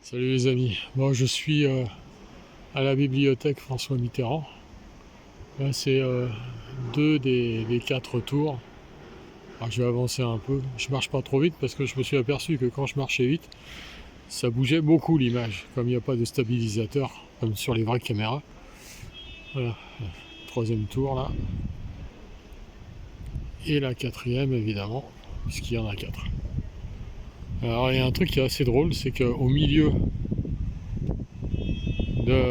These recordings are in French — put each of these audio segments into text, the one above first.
Salut les amis, moi je suis à la bibliothèque François Mitterrand. Là c'est deux des quatre tours. Alors je vais avancer un peu, je marche pas trop vite parce que je me suis aperçu que quand je marchais vite, ça bougeait beaucoup l'image, comme il n'y a pas de stabilisateur, comme sur les vraies caméras. Voilà, troisième tour là. Et la quatrième évidemment, puisqu'il y en a quatre. Alors il y a un truc qui est assez drôle, c'est qu'au milieu de,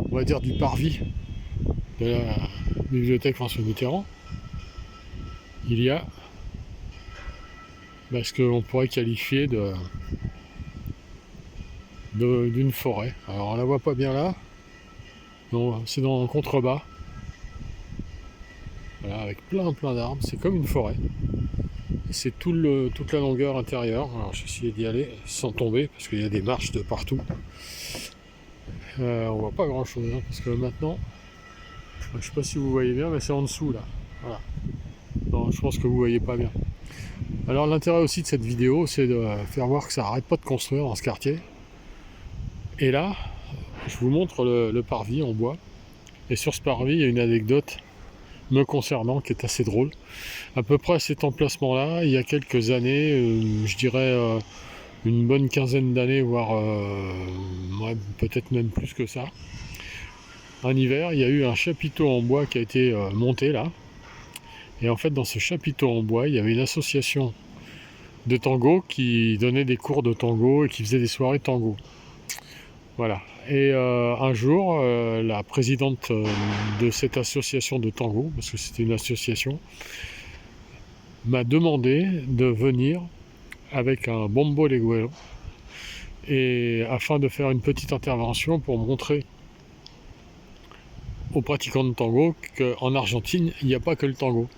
on va dire, du parvis de la bibliothèque François Mitterrand, il y a ce qu'on pourrait qualifier d'une forêt. Alors on la voit pas bien là, c'est dans le contrebas, voilà, avec plein d'arbres, c'est comme une forêt. C'est toute la longueur intérieure. Alors j'ai essayé d'y aller sans tomber, parce qu'il y a des marches de partout. On voit pas grand chose, hein, parce que maintenant, je sais pas si vous voyez bien, mais c'est en dessous là. Voilà. Non, je pense que vous voyez pas bien. Alors l'intérêt aussi de cette vidéo, c'est de faire voir que ça arrête pas de construire dans ce quartier. Et là, je vous montre le parvis en bois. Et sur ce parvis, il y a une anecdote me concernant qui est assez drôle. À peu près à cet emplacement-là, il y a quelques années, je dirais une bonne quinzaine d'années, voire ouais, peut-être même plus que ça. Un hiver, il y a eu un chapiteau en bois qui a été monté là. Et en fait, dans ce chapiteau en bois, il y avait une association de tango qui donnait des cours de tango et qui faisait des soirées tango. Voilà. Et un jour, la présidente de cette association de tango, parce que c'était une association, m'a demandé de venir avec un bombo leguero, et afin de faire une petite intervention pour montrer aux pratiquants de tango qu'en Argentine, il n'y a pas que le tango.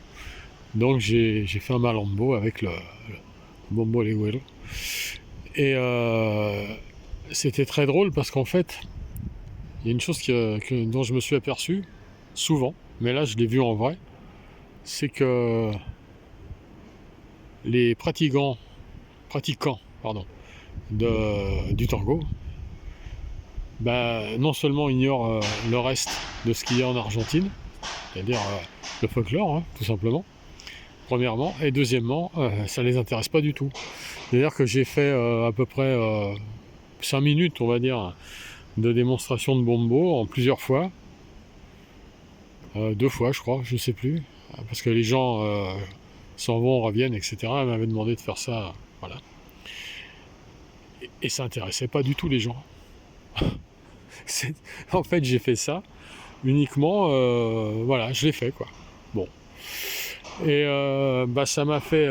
Donc j'ai fait un malambo avec le bombo leguero. Et c'était très drôle parce qu'en fait, il y a une chose dont je me suis aperçu souvent, mais là je l'ai vu en vrai, c'est que les pratiquants du tango, non seulement ignorent le reste de ce qu'il y a en Argentine, c'est-à-dire le folklore, hein, tout simplement, premièrement, et deuxièmement, ça les intéresse pas du tout. C'est-à-dire que j'ai fait à peu près 5 minutes, on va dire, de démonstration de bombo en plusieurs fois, 2 fois je crois, je sais plus, parce que les gens s'en vont, reviennent, etc. Elle m'avait demandé de faire ça, voilà. Et ça intéressait pas du tout les gens. En fait, j'ai fait ça uniquement, voilà, je l'ai fait quoi. Bon. Et ça m'a fait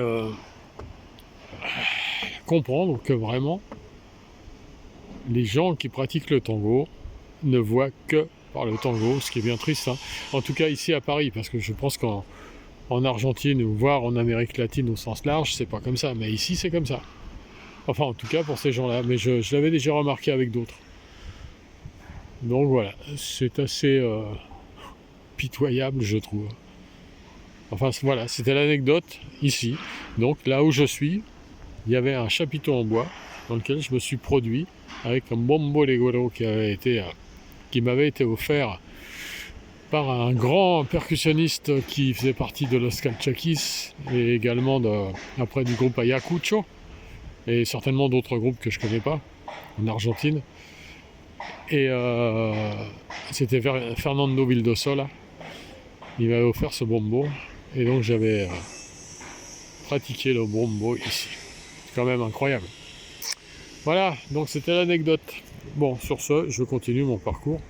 comprendre que vraiment, les gens qui pratiquent le tango ne voient que par le tango, ce qui est bien triste, hein. En tout cas ici à Paris, parce que je pense qu'en Argentine, ou voire en Amérique latine au sens large, c'est pas comme ça, mais ici c'est comme ça. Enfin en tout cas pour ces gens-là, mais je l'avais déjà remarqué avec d'autres. Donc voilà, c'est assez pitoyable je trouve. Enfin voilà, c'était l'anecdote ici. Donc là où je suis, il y avait un chapiteau en bois dans lequel je me suis produit avec un bombo leguero qui m'avait été offert par un grand percussionniste qui faisait partie de Los Calchaquis et également après du groupe Ayacucho et certainement d'autres groupes que je connais pas en Argentine. Et c'était Fernando Vildosola. Il m'avait offert ce bombo et donc j'avais pratiqué le bombo ici. C'est quand même incroyable. Voilà, donc c'était l'anecdote. Bon, sur ce, je continue mon parcours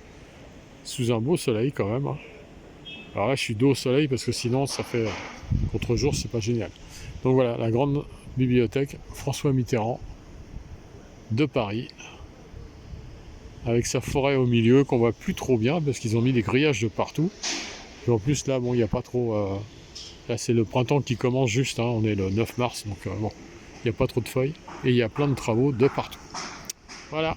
sous un beau soleil quand même, hein. Alors là, je suis dos au soleil parce que sinon, ça fait contre-jour, c'est pas génial. Donc voilà, la grande bibliothèque François Mitterrand de Paris, avec sa forêt au milieu qu'on voit plus trop bien parce qu'ils ont mis des grillages de partout. Et en plus, là, bon, il n'y a pas trop. Là, c'est le printemps qui commence juste, hein, on est le 9 mars, donc bon, il n'y a pas trop de feuilles et il y a plein de travaux de partout. Voilà.